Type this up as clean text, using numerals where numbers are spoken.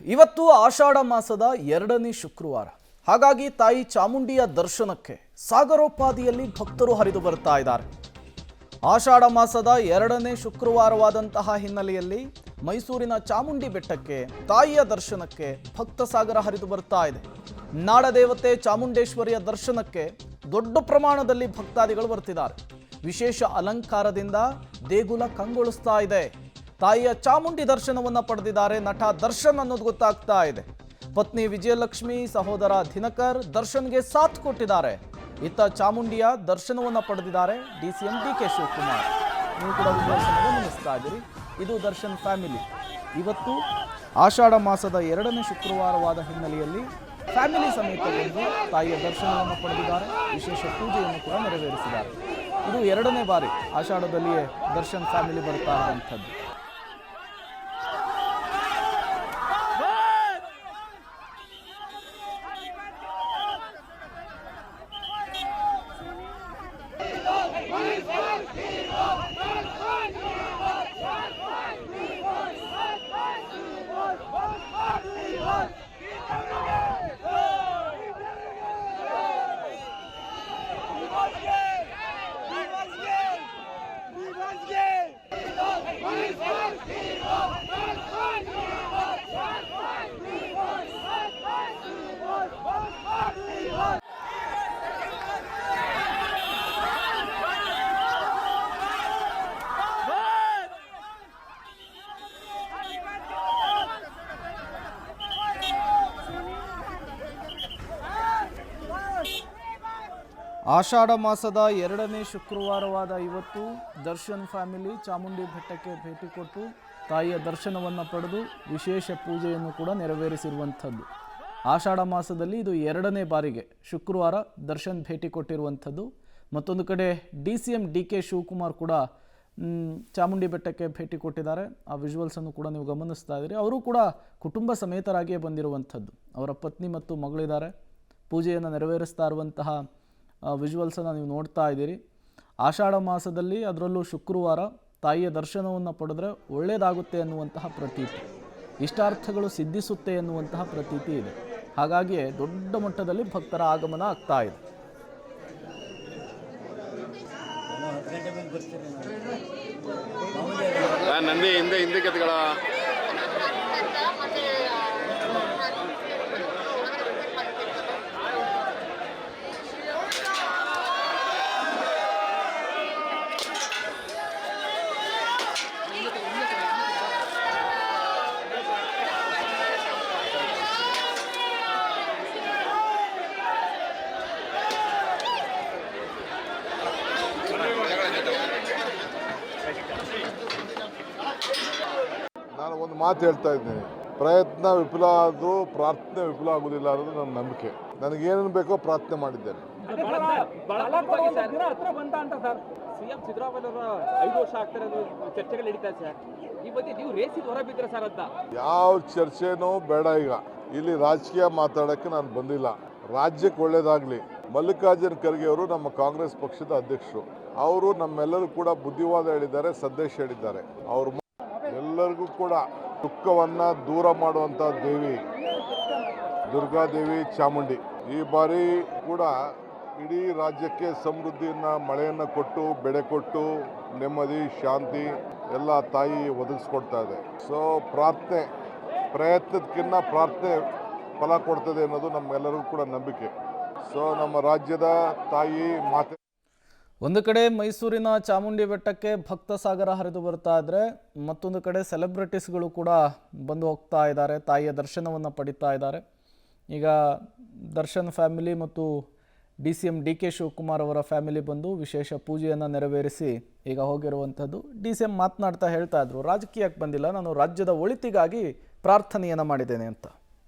ಇವತ್ತು ಆಷಾಢ ಮಾಸದ 2ನೇ ಶುಕ್ರವಾರ. ಹಾಗಾಗಿ ತಾಯಿ ಚಾಮುಂಡಿಯ ದರ್ಶನಕ್ಕೆ ಸಾಗರೋಪಾದಿಯಲ್ಲಿ ಭಕ್ತರು ಹರಿದು ಬರ್ತಾ ಇದ್ದಾರೆ. ಆಷಾಢ ಮಾಸದ 2ನೇ ಶುಕ್ರವಾರವಾದಂತಹ ಹಿನ್ನೆಲೆಯಲ್ಲಿ ಮೈಸೂರಿನ ಚಾಮುಂಡಿ ಬೆಟ್ಟಕ್ಕೆ ತಾಯಿಯ ದರ್ಶನಕ್ಕೆ ಭಕ್ತ ಸಾಗರ ಹರಿದು ಬರ್ತಾ ಇದೆ. ನಾಡದೇವತೆ ಚಾಮುಂಡೇಶ್ವರಿಯ ದರ್ಶನಕ್ಕೆ ದೊಡ್ಡ ಪ್ರಮಾಣದಲ್ಲಿ ಭಕ್ತಾದಿಗಳು ಬರ್ತಿದ್ದಾರೆ. ವಿಶೇಷ ಅಲಂಕಾರದಿಂದ ದೇಗುಲ ಕಂಗೊಳಿಸ್ತಾ ಇದೆ. ತಾಯಿಯ ಚಾಮುಂಡಿ ದರ್ಶನವನ್ನು ಪಡೆದಿದ್ದಾರೆ ನಟ ದರ್ಶನ್ ಅನ್ನೋದು ಗೊತ್ತಾಗ್ತಾ ಇದೆ. ಪತ್ನಿ ವಿಜಯಲಕ್ಷ್ಮಿ, ಸಹೋದರ ದಿನಕರ್ ದರ್ಶನ್ಗೆ ಸಾಥ್ ಕೊಟ್ಟಿದ್ದಾರೆ. ಇತ್ತ ಚಾಮುಂಡಿಯ ದರ್ಶನವನ್ನು ಪಡೆದಿದ್ದಾರೆ ಡಿಸಿಎಂ ಡಿಕೆ ಶಿವಕುಮಾರ್. ನೀವು ಕೂಡ ಗಮನಿಸ್ತಾ ಇದ್ದೀರಿ, ಇದು ದರ್ಶನ್ ಫ್ಯಾಮಿಲಿ. ಇವತ್ತು ಆಷಾಢ ಮಾಸದ 2ನೇ ಶುಕ್ರವಾರವಾದ ಹಿನ್ನೆಲೆಯಲ್ಲಿ ಫ್ಯಾಮಿಲಿ ಸಮೇತ ಬಂದು ತಾಯಿಯ ದರ್ಶನವನ್ನು ಪಡೆದಿದ್ದಾರೆ. ವಿಶೇಷ ಪೂಜೆಯನ್ನು ಕೂಡ ನೆರವೇರಿಸಿದ್ದಾರೆ. ಇದು 2ನೇ ಬಾರಿ ಆಷಾಢದಲ್ಲಿಯೇ ದರ್ಶನ್ ಫ್ಯಾಮಿಲಿ ಬರ್ತಾ ಇರುವಂಥದ್ದು. ಆಷಾಢ ಮಾಸದ 2ನೇ ಶುಕ್ರವಾರವಾದ ಇವತ್ತು ದರ್ಶನ್ ಫ್ಯಾಮಿಲಿ ಚಾಮುಂಡಿ ಬೆಟ್ಟಕ್ಕೆ ಭೇಟಿ ಕೊಟ್ಟು ತಾಯಿಯ ದರ್ಶನವನ್ನು ಪಡೆದು ವಿಶೇಷ ಪೂಜೆಯನ್ನು ಕೂಡ ನೆರವೇರಿಸಿರುವಂಥದ್ದು. ಆಷಾಢ ಮಾಸದಲ್ಲಿ ಇದು 2ನೇ ಬಾರಿಗೆ ಶುಕ್ರವಾರ ದರ್ಶನ್ ಭೇಟಿ ಕೊಟ್ಟಿರುವಂಥದ್ದು. ಮತ್ತೊಂದು ಕಡೆ ಡಿಸಿಎಂ ಡಿಕೆ ಶಿವಕುಮಾರ್ ಕೂಡ ಚಾಮುಂಡಿ ಬೆಟ್ಟಕ್ಕೆ ಭೇಟಿ ಕೊಟ್ಟಿದ್ದಾರೆ. ಆ ವಿಜುವಲ್ಸನ್ನು ಕೂಡ ನೀವು ಗಮನಿಸ್ತಾ ಇದ್ದೀರಿ. ಅವರು ಕೂಡ ಕುಟುಂಬ ಸಮೇತರಾಗಿಯೇ ಬಂದಿರುವಂಥದ್ದು. ಅವರ ಪತ್ನಿ ಮತ್ತು ಮಗಳಿದ್ದಾರೆ. ಪೂಜೆಯನ್ನು ನೆರವೇರಿಸ್ತಾ ಇರುವಂತಹ ವಿಜುವಲ್ಸನ್ನು ನೀವು ನೋಡ್ತಾ ಇದ್ದೀರಿ. ಆಷಾಢ ಮಾಸದಲ್ಲಿ ಅದರಲ್ಲೂ ಶುಕ್ರವಾರ ತಾಯಿಯ ದರ್ಶನವನ್ನು ಪಡೆದ್ರೆ ಒಳ್ಳೆಯದಾಗುತ್ತೆ ಅನ್ನುವಂತಹ ಪ್ರತೀತಿ, ಇಷ್ಟಾರ್ಥಗಳು ಸಿದ್ಧಿಸುತ್ತೆ ಎನ್ನುವಂತಹ ಪ್ರತೀತಿ ಇದೆ. ಹಾಗಾಗಿಯೇ ದೊಡ್ಡ ಮಟ್ಟದಲ್ಲಿ ಭಕ್ತರ ಆಗಮನ ಆಗ್ತಾ ಇದೆ. ನಾನು ಒಂದು ಮಾತು ಹೇಳ್ತಾ ಇದ್ದೀನಿ, ಪ್ರಯತ್ನ ವಿಫಲ ಆದರೂ ಪ್ರಾರ್ಥನೆ ವಿಫಲ ಆಗುವುದಿಲ್ಲ ಅನ್ನೋದು ನನ್ನ ನಂಬಿಕೆ. ನನಗೇನೇನು ಬೇಕೋ ಪ್ರಾರ್ಥನೆ ಮಾಡಿದ್ದೇನೆ. ಸಿಎಂ ಸಿದ್ದರಾಮಯ್ಯ 5 ವರ್ಷ ಆಗ್ತಾರೆ ಚರ್ಚೆಗಳು ನಡೀತಾ ಇದೆ ಸರ್. ಈ ಬಗ್ಗೆ ನೀವು ರೇಸಿಗೆ ಹೊರಬಿದ್ರೆ ಸರ್ ಅಂತ. ಯಾವ ಚರ್ಚೆನೂ ಬೇಡ. ಈಗ ಇಲ್ಲಿ ರಾಜಕೀಯ ಮಾತಾಡೋಕ್ಕೆ ನಾನು ಬಂದಿಲ್ಲ. ರಾಜ್ಯಕ್ಕೆ ಒಳ್ಳೇದಾಗಲಿ. ಮಲ್ಲಿಕಾರ್ಜುನ್ ಖರ್ಗೆ ಅವರು ನಮ್ಮ ಕಾಂಗ್ರೆಸ್ ಪಕ್ಷದ ಅಧ್ಯಕ್ಷರು. ಅವರು ನಮ್ಮೆಲ್ಲರೂ ಕೂಡ ಬುದ್ಧಿವಾದ ಹೇಳಿದ್ದಾರೆ, ಸಂದೇಶ ಹೇಳಿದ್ದಾರೆ. ಅವರು ಎಲ್ಲರಿಗೂ ಕೂಡ ದುಃಖವನ್ನು ದೂರ ಮಾಡುವಂಥ ದೇವಿ ದುರ್ಗಾದೇವಿ ಚಾಮುಂಡಿ. ಈ ಬಾರಿ ಕೂಡ ಇಡೀ ರಾಜ್ಯಕ್ಕೆ ಸಮೃದ್ಧಿಯನ್ನು, ಮಳೆಯನ್ನು ಕೊಟ್ಟು, ಬೆಳೆ ಕೊಟ್ಟು, ನೆಮ್ಮದಿ, ಶಾಂತಿ ಎಲ್ಲ ತಾಯಿ ಒದಗಿಸ್ಕೊಡ್ತಾ ಇದೆ. ಸೊ ಪ್ರಾರ್ಥನೆ, ಪ್ರಯತ್ನಕ್ಕಿಂತ ಪ್ರಾರ್ಥನೆ ಫಲ ಕೊಡ್ತದೆ ಅನ್ನೋದು ನಮ್ಮೆಲ್ಲರಿಗೂ ಕೂಡ ನಂಬಿಕೆ. ಸೊ ನಮ್ಮ ರಾಜ್ಯದ ತಾಯಿ ಮಾತೆ. ಒಂದು ಕಡೆ ಮೈಸೂರಿನ ಚಾಮುಂಡಿ ಬೆಟ್ಟಕ್ಕೆ ಭಕ್ತ ಸಾಗರ ಹರಿದು ಬರ್ತಾ ಇದ್ರೆ, ಮತ್ತೊಂದು ಕಡೆ ಸೆಲೆಬ್ರಿಟೀಸ್ಗಳು ಕೂಡ ಬಂದು ಹೋಗ್ತಾ ಇದ್ದಾರೆ, ತಾಯಿಯ ದರ್ಶನವನ್ನು ಪಡಿತಾ ಇದ್ದಾರೆ. ಈಗ ದರ್ಶನ್ ಫ್ಯಾಮಿಲಿ ಮತ್ತು ಡಿಸಿಎಂ ಡಿಕೆ ಶಿವಕುಮಾರ್ ಅವರ ಫ್ಯಾಮಿಲಿ ಬಂದು ವಿಶೇಷ ಪೂಜೆಯನ್ನು ನೆರವೇರಿಸಿ ಈಗ ಹೋಗಿರುವಂಥದ್ದು. ಡಿಸಿಎಂ ಮಾತನಾಡ್ತಾ ಹೇಳ್ತಾ ಇದ್ರು, ರಾಜಕೀಯಕ್ಕೆ ಬಂದಿಲ್ಲ, ನಾನು ರಾಜ್ಯದ ಒಳಿತಿಗಾಗಿ ಪ್ರಾರ್ಥನೆಯನ್ನು ಮಾಡಿದ್ದೇನೆ ಅಂತ.